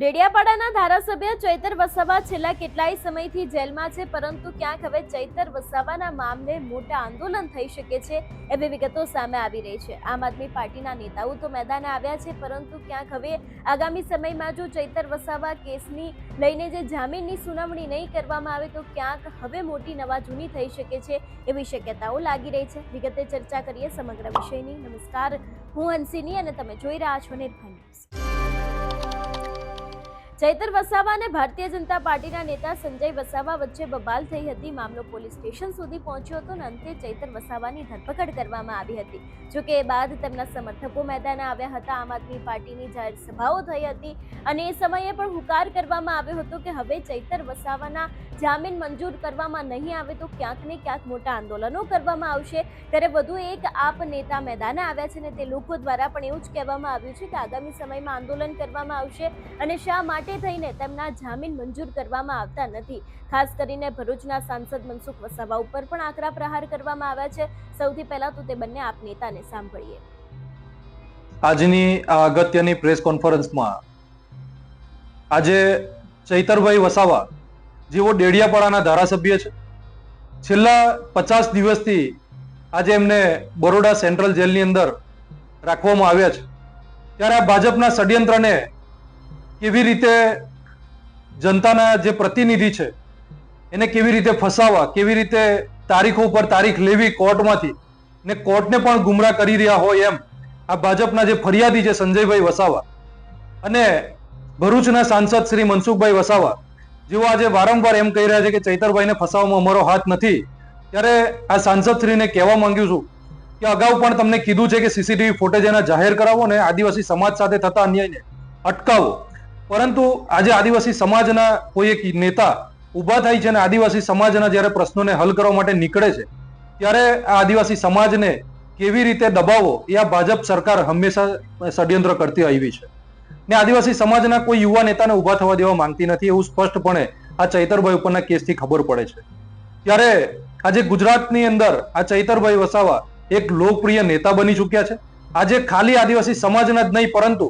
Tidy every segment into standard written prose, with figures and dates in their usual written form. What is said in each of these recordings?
ડેડિયાપાડાના ધારાસભ્ય ચૈતર વસાવા છેલ્લા કેટલાય સમયથી જેલમાં છે, પરંતુ ક્યાંક હવે ચૈતર વસાવાના મામલે મોટા આંદોલન થઈ શકે છે એવી વિગતો સામે આવી રહી છે। આમ આદમી પાર્ટીના નેતાઓ તો મેદાને આવ્યા છે, પરંતુ ક્યાંક હવે આગામી સમયમાં જો ચૈતર વસાવા કેસની લઈને જે જામીનની સુનાવણી નહીં કરવામાં આવે તો ક્યાંક હવે મોટી નવાજૂની થઈ શકે છે એવી શક્યતાઓ લાગી રહી છે। વિગતે ચર્ચા કરીએ સમગ્ર વિષયની। નમસ્કાર, હું હંસિની અને તમે જોઈ રહ્યા છો નિર્ભય ન્યૂઝ। ચૈતર વસાવા અને ભારતીય જનતા પાર્ટીના નેતા સંજય વસાવા વચ્ચે બબાલ થઈ હતી। મામલો પોલીસ સ્ટેશન સુધી પહોંચ્યો હતો અને અંતે ચૈતર વસાવાની ધરપકડ કરવામાં આવી હતી। જોકે એ બાદ તેમના સમર્થકો મેદાને આવ્યા હતા। આમ આદમી પાર્ટીની જાહેર સભાઓ થઈ હતી અને એ સમયે પણ હુંકાર કરવામાં આવ્યો હતો કે હવે ચૈતર વસાવાના જામીન મંજૂર કરવામાં નહીં આવે તો ક્યાંક ને ક્યાંક મોટા આંદોલનો કરવામાં આવશે। ત્યારે વધુ એક આપ નેતા મેદાને આવ્યા છે અને તે લોકો દ્વારા પણ એવું જ કહેવામાં આવ્યું છે કે આગામી સમયમાં આંદોલન કરવામાં આવશે અને શા માટે થઈને તેમના જામીન મંજૂર કરવામાં આવતા નથી। ખાસ કરીને ભરૂચના સાંસદ મનસુખ વસાવા ઉપર પણ આકરા પ્રહાર કરવામાં આવ્યા છે। સૌથી પહેલા તો તે બંને આપ નેતાને સાંભળીએ। આજની આ અગત્યની પ્રેસ કોન્ફરન્સમાં આજે ચૈતરભાઈ વસાવા જેઓ ડેડિયાપાડાના ધારાસભ્ય છે, છેલ્લા 50 દિવસથી આજે એમને બરોડા સેન્ટ્રલ જેલની અંદર રાખવામાં આવ્યા છે। ત્યારે આ ભાજપના ષડયંત્રને કેવી રીતે જનતાના જે પ્રતિનિધિ છે એને કેવી રીતે ફસાવા, કેવી રીતે તારીખો પર તારીખ લેવી કોર્ટમાંથી ને કોર્ટને પણ ગુમરાહ કરી રહ્યા હોય એમ આ ભાજપના જે ફરિયાદી છે સંજયભાઈ વસાવા અને ભરૂચના સાંસદ શ્રી મનસુખભાઈ વસાવા જેઓ આજે વારંવાર એમ કહી રહ્યા છે કે ચૈતરભાઈને ફસાવવામાં અમારો હાથ નથી। ત્યારે આ સાંસદ શ્રીને કહેવા માંગ્યું છું કે અગાઉ પણ તમને કીધું છે કે સીસીટીવી ફૂટેજ એના જાહેર કરાવો અને આદિવાસી સમાજ સાથે થતા અન્યાયને અટકાવો, પરંતુ આજે આદિવાસી સમાજના કોઈ એક નેતા ઊભા થાય છે અને આદિવાસી સમાજના જ્યારે પ્રશ્નોને હલ કરવા માટે નીકળે છે ત્યારે આ આદિવાસી સમાજને કેવી રીતે દબાવવો એ આ ભાજપ સરકાર હંમેશા ષડયંત્ર કરતી આવી છે ને આદિવાસી સમાજના કોઈ યુવા નેતાને ઊભા થવા દેવા માંગતી નથી, એવું સ્પષ્ટપણે આ ચૈતરભાઈ ઉપરના કેસથી ખબર પડે છે। ત્યારે આજે ગુજરાતની અંદર આ ચૈતરભાઈ વસાવા એક લોકપ્રિય નેતા બની ચૂક્યા છે। આજે ખાલી આદિવાસી સમાજના જ નહીં પરંતુ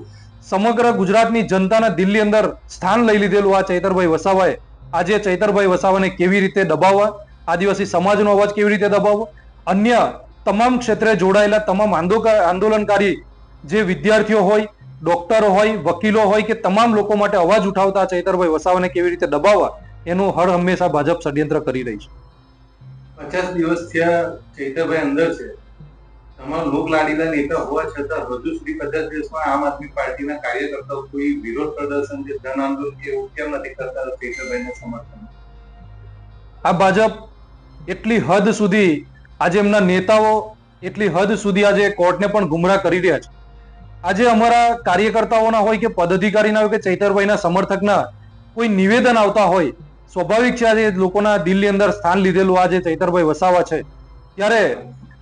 સમગ્ર ગુજરાતની જનતાના દિલની અંદર સ્થાન લઈ લીધેલું આ ચૈતરભાઈ વસાવાએ આજે ચૈતરભાઈ વસાવાને કેવી રીતે દબાવવા, આદિવાસી સમાજનો અવાજ કેવી રીતે દબાવવો, અન્ય તમામ ક્ષેત્રે જોડાયેલા તમામ આંદોલનકારી જે વિદ્યાર્થીઓ હોય, ડોક્ટરો હોય, વકીલો હોય કે તમામ લોકો માટે અવાજ ઉઠાવતા ચૈતરભાઈ વસાવાને કેવી રીતે દબાવવા એનું હર હંમેશા ભાજપ ષડયંત્ર કરી રહી છે। 50 દિવસ થયા ચૈતરભાઈ અંદર છે, તમામ લોકલાડીલા નેતા હોવા છતાં હજુ સુધી 50 દિવસમાં આમ આદમી પાર્ટીના કાર્યકર્તાઓ કોઈ વિરોધ પ્રદર્શન કે જન આંદોલન કે એવું કેમ નથી કરતા ચૈતરભાઈને સમર્થન? આ ભાજપ એટલી હદ સુધી આજે એમના નેતાઓ એટલી હદ સુધી આજે કોર્ટને પણ ગુમરાહ કરી રહ્યા છે। આજે અમારા કાર્યકર્તાઓના હોય કે પદાધિકારીના હોય કે ચૈતરભાઈના સમર્થકના કોઈ નિવેદન આવતા હોય, સ્વાભાવિક છે આજે લોકોના દિલની અંદર સ્થાન લીધેલું આજે ચૈતરભાઈ વસાવા છે, ત્યારે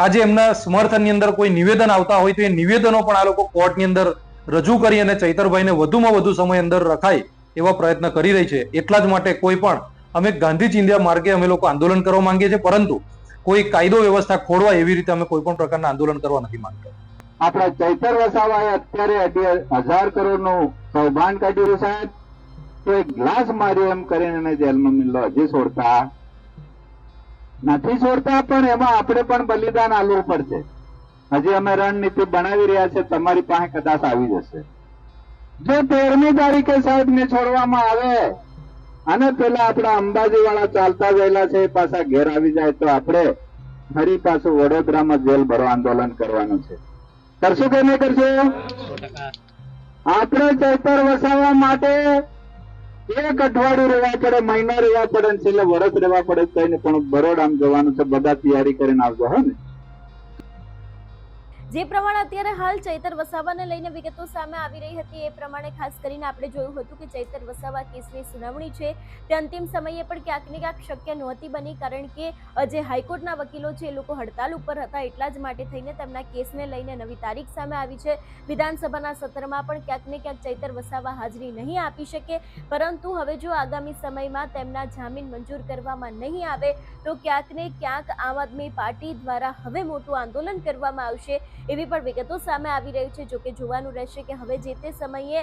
આજે એમના સમર્થનની અંદર કોઈ નિવેદન આવતા હોય તો એ નિવેદનો પણ આ લોકો કોર્ટની અંદર રજૂ કરી અને ચૈતરભાઈને વધુમાં વધુ સમય અંદર રખાય એવા પ્રયત્ન કરી રહી છે। એટલા જ માટે કોઈ પણ અમે ગાંધી ચિંધ્યા માર્ગે અમે લોકો આંદોલન કરવા માંગીએ છીએ, પરંતુ કોઈ કાયદો વ્યવસ્થા ખોરવા એવી રીતે અમે કોઈ પણ પ્રકારના આંદોલન કરવા નથી માંગતા। આપણા ચૈતર વસાવાએ અત્યારે 1000 કરોડનું કૌભાંડ કાઢ્યું સાહેબ, તો એક ગ્લાસ માર્યો એમ કરીને એને જેલમાં મિલો હજી છોડતા નથી છોડતા, પણ એમાં આપણે પણ બલિદાન આલવું પડશે। હજી અમે રણનીતિ બનાવી રહ્યા છે, તમારી પાસે કદાચ આવી જશે। જો 13મી તારીખે સાહેબ ને છોડવામાં આવે અને પેલા આપણા અંબાજી વાળા ચાલતા ગયેલા છે એ પાછા ઘેર આવી જાય તો આપણે ફરી પાછું વડોદરામાં જેલ ભરો આંદોલન કરવાનું છે। કરશું કે નહીં કરશું? આપણે ચૈતર વસાવા માટે 1 અઠવાડિયું રહેવા પડે, મહિના રહેવા પડે, છેલ્લે વર્ષ રહેવા પડે, કઈને પણ બરોડામાં જવાનું છે, બધા તૈયારી કરીને આવજો હો ને। જે પ્રમાણે અત્યારે હાલ ચૈતર વસાવાને લઈને વિગતો સામે આવી રહી હતી એ પ્રમાણે ખાસ કરીને આપણે જોયું હતું કે ચૈતર વસાવા કેસની સુનાવણી છે તે અંતિમ સમયે પણ ક્યાંક ને ક્યાંક શક્ય નહોતી બની, કારણ કે જે હાઈકોર્ટના વકીલો છે એ લોકો હડતાલ ઉપર હતા, એટલા જ માટે થઈને તેમના કેસને લઈને નવી તારીખ સામે આવી છે। વિધાનસભાના સત્રમાં પણ ક્યાંક ને ક્યાંક ચૈતર વસાવા હાજરી નહીં આપી શકે, પરંતુ હવે જો આગામી સમયમાં તેમના જામીન મંજૂર કરવામાં નહીં આવે તો ક્યાંક ને ક્યાંક આમ આદમી પાર્ટી દ્વારા હવે મોટું આંદોલન કરવામાં આવશે એવી પણ વિગતો સામે આવી રહી છે। જોકે જોવાનું રહેશે કે હવે જે તે સમયે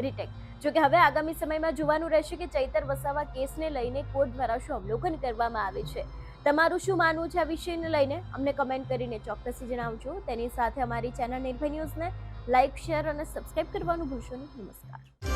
રીટેક. જોકે હવે આગામી સમયમાં જોવાનું રહેશે કે ચૈતર વસાવા કેસને લઈને કોર્ટ દ્વારા શું અવલોકન કરવામાં આવે છે. તમારું શું માનવું છે આ વિષયને લઈને અમને કમેન્ટ કરીને ચોક્કસથી જણાવજો. તેની સાથે અમારી ચેનલ નિર્ભય ન્યૂઝને લાઇક, શેર અને સબસ્ક્રાઇબ કરવાનું ભૂલશો નહીં. નમસ્કાર.